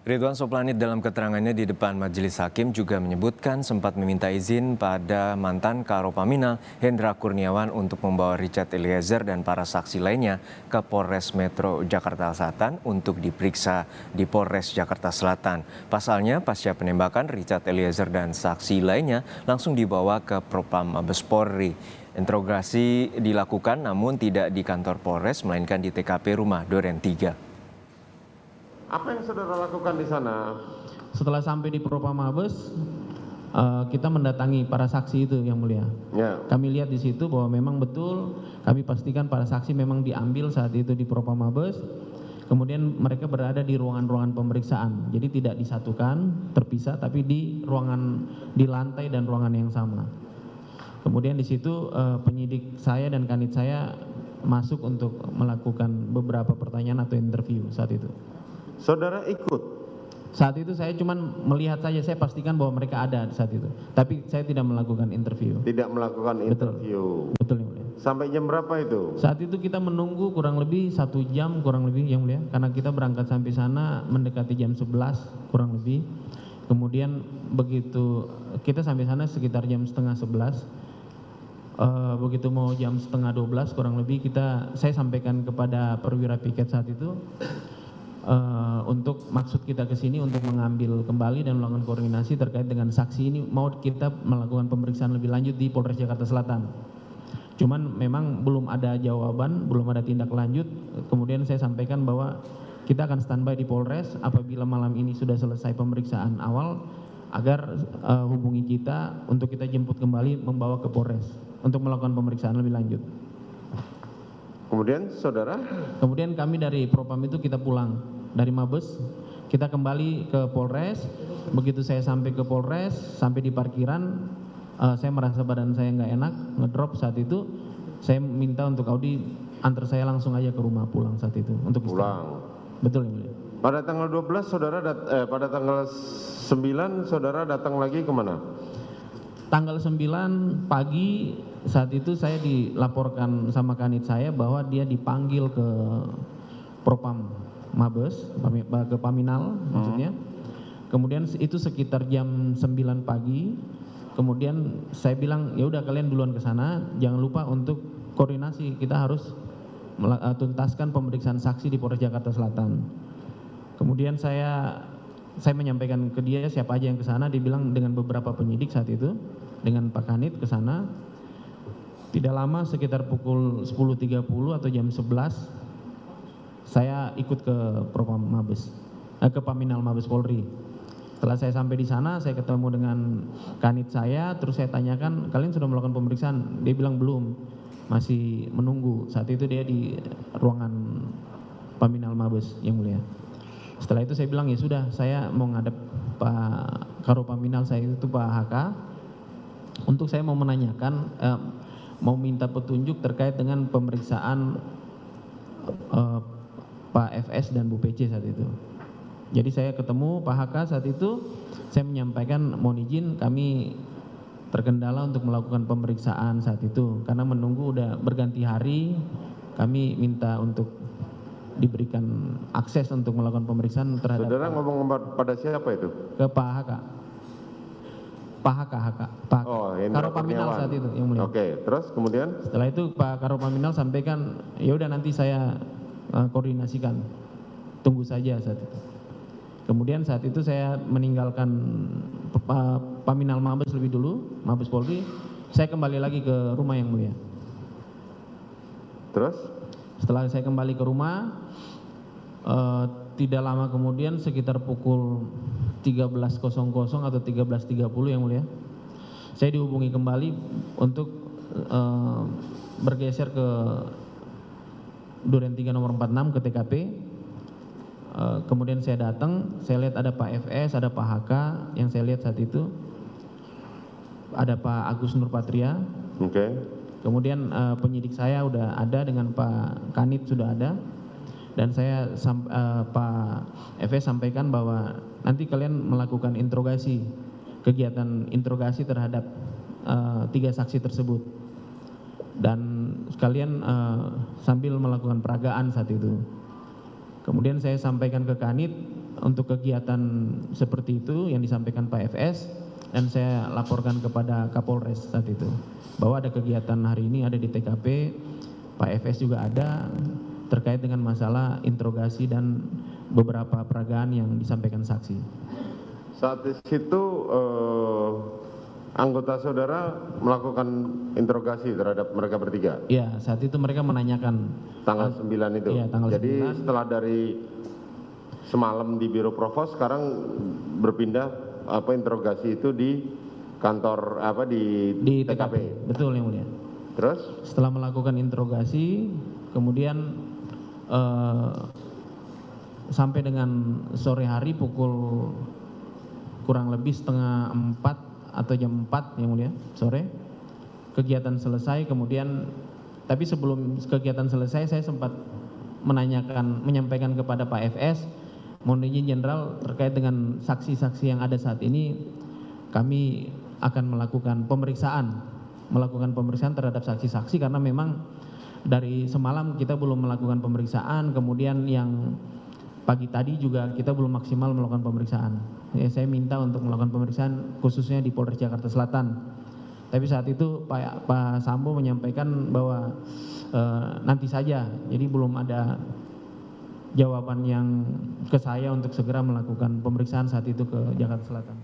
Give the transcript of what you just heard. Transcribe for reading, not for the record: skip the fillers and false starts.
Ridwan Soplanit dalam keterangannya di depan majelis hakim juga menyebutkan sempat meminta izin pada mantan Karopaminal Hendra Kurniawan untuk membawa Richard Eliezer dan para saksi lainnya ke Polres Metro Jakarta Selatan untuk diperiksa di Polres Jakarta Selatan. Pasalnya, pasca penembakan, Richard Eliezer dan saksi lainnya langsung dibawa ke Propam Mabes Polri. Interogasi dilakukan namun tidak di kantor Polres, melainkan di TKP Rumah Duren 3. Apa yang saudara lakukan di sana? Setelah sampai di Propam Mabes, kita mendatangi para saksi itu, Yang Mulia. Ya. Kami lihat di situ bahwa memang betul, kami pastikan para saksi memang diambil saat itu di Propam Mabes. Kemudian mereka berada di ruangan-ruangan pemeriksaan. Jadi tidak disatukan, terpisah, tapi di lantai dan ruangan yang sama. Kemudian di situ penyidik saya dan kanit saya masuk untuk melakukan beberapa pertanyaan atau interview saat itu. Saudara ikut? Saat itu saya cuma melihat saja, saya pastikan bahwa mereka ada saat itu. Tapi saya tidak melakukan interview. Tidak melakukan interview. Betul, Yang Mulia. Sampai jam berapa itu? Saat itu kita menunggu kurang lebih 1 jam kurang lebih, Yang Mulia. Karena kita berangkat sampai sana mendekati jam 11 kurang lebih. Kemudian begitu kita sampai sana sekitar jam setengah 11. Begitu mau jam setengah 12 kurang lebih saya sampaikan kepada perwira piket saat itu untuk maksud kita ke sini untuk mengambil kembali dan melakukan koordinasi terkait dengan saksi ini, mau kita melakukan pemeriksaan lebih lanjut di Polres Jakarta Selatan. Cuman memang belum ada jawaban, belum ada tindak lanjut. Kemudian saya sampaikan bahwa kita akan standby di Polres apabila malam ini sudah selesai pemeriksaan awal, agar hubungi kita untuk kita jemput kembali membawa ke Polres untuk melakukan pemeriksaan lebih lanjut. Kemudian saudara? Kemudian kami dari Propam itu kita pulang dari Mabes, kita kembali ke Polres. Begitu saya sampai ke Polres, sampai di parkiran, saya merasa badan saya nggak enak, ngedrop saat itu. Saya minta untuk Audi antar saya langsung aja ke rumah pulang saat itu untuk istirahat. Pulang. Betul, Yang Mulia. Pada tanggal 12 pada tanggal 9 saudara datang lagi kemana? Tanggal 9 pagi saat itu saya dilaporkan sama kanit saya bahwa dia dipanggil ke Propam Mabes, ke Paminal maksudnya. Kemudian itu sekitar jam 9 pagi. Kemudian saya bilang, ya udah kalian duluan ke sana, jangan lupa untuk koordinasi, kita harus tuntaskan pemeriksaan saksi di Polres Jakarta Selatan. Kemudian saya menyampaikan ke dia siapa aja yang ke sana, dibilang dengan beberapa penyidik saat itu, dengan Pak Kanit ke sana. Tidak lama sekitar pukul 10.30 atau jam 11 saya ikut ke Propam Mabes, ke Paminal Mabes Polri. Setelah saya sampai di sana, saya ketemu dengan kanit saya, terus saya tanyakan, kalian sudah melakukan pemeriksaan? Dia bilang belum, masih menunggu. Saat itu dia di ruangan Paminal Mabes, Yang Mulia. Setelah itu saya bilang, ya sudah, saya mau ngadep Pak Karopaminal saya itu Pak HK, untuk saya mau menanyakan, mau minta petunjuk terkait dengan pemeriksaan Pak FS dan Bu PC saat itu. Jadi saya ketemu Pak HK saat itu, saya menyampaikan mohon izin kami terkendala untuk melakukan pemeriksaan saat itu karena menunggu udah berganti hari, kami minta untuk diberikan akses untuk melakukan pemeriksaan terhadap. Saudara ngomong pada siapa itu? Ke Pak HK. Pak Karopaminal saat itu, Yang Mulia. Oke, terus kemudian? Setelah itu Pak Karopaminal sampaikan, ya udah nanti saya koordinasikan, tunggu saja saat itu. Kemudian saat itu saya meninggalkan Paminal Mabes lebih dulu, Mabes Polri, saya kembali lagi ke rumah, Yang Mulia. Terus? Setelah saya kembali ke rumah, tidak lama kemudian sekitar pukul 13.00 atau 13.30, Yang Mulia, saya dihubungi kembali untuk bergeser ke Duren 3 nomor 46 ke TKP. Kemudian saya datang, saya lihat ada Pak FS, ada Pak HK, yang saya lihat saat itu ada Pak Agus Nurpatria. Oke. Kemudian penyidik saya udah ada dengan Pak Kanit sudah ada, dan saya Pak FS sampaikan bahwa nanti kalian melakukan interogasi, kegiatan interogasi terhadap 3 saksi tersebut, dan sekalian sambil melakukan peragaan saat itu. Kemudian saya sampaikan ke Kanit untuk kegiatan seperti itu yang disampaikan Pak FS, dan saya laporkan kepada Kapolres saat itu bahwa ada kegiatan hari ini ada di TKP, Pak FS juga ada terkait dengan masalah interogasi dan beberapa peragaan yang disampaikan saksi. Saat di situ anggota saudara melakukan interogasi terhadap mereka bertiga? Ya, saat itu mereka menanyakan. Tanggal 9 itu? Iya, tanggal Jadi 9. setelah dari semalam di Biro Provos, sekarang berpindah interogasi itu di kantor di TKP? Betul yang mulia. Terus? Setelah melakukan interogasi, kemudian sampai dengan sore hari pukul kurang lebih setengah 4 atau jam 4 yang mulia sore, kegiatan selesai. Kemudian tapi sebelum kegiatan selesai saya sempat menyampaikan kepada Pak FS, mohon izin Jenderal, terkait dengan saksi-saksi yang ada saat ini, kami akan melakukan pemeriksaan terhadap saksi-saksi karena memang dari semalam kita belum melakukan pemeriksaan, kemudian yang pagi tadi juga kita belum maksimal melakukan pemeriksaan. Ya, saya minta untuk melakukan pemeriksaan khususnya di Polres Jakarta Selatan. Tapi saat itu Pak Sambo menyampaikan bahwa nanti saja, jadi belum ada jawaban yang ke saya untuk segera melakukan pemeriksaan saat itu ke Jakarta Selatan.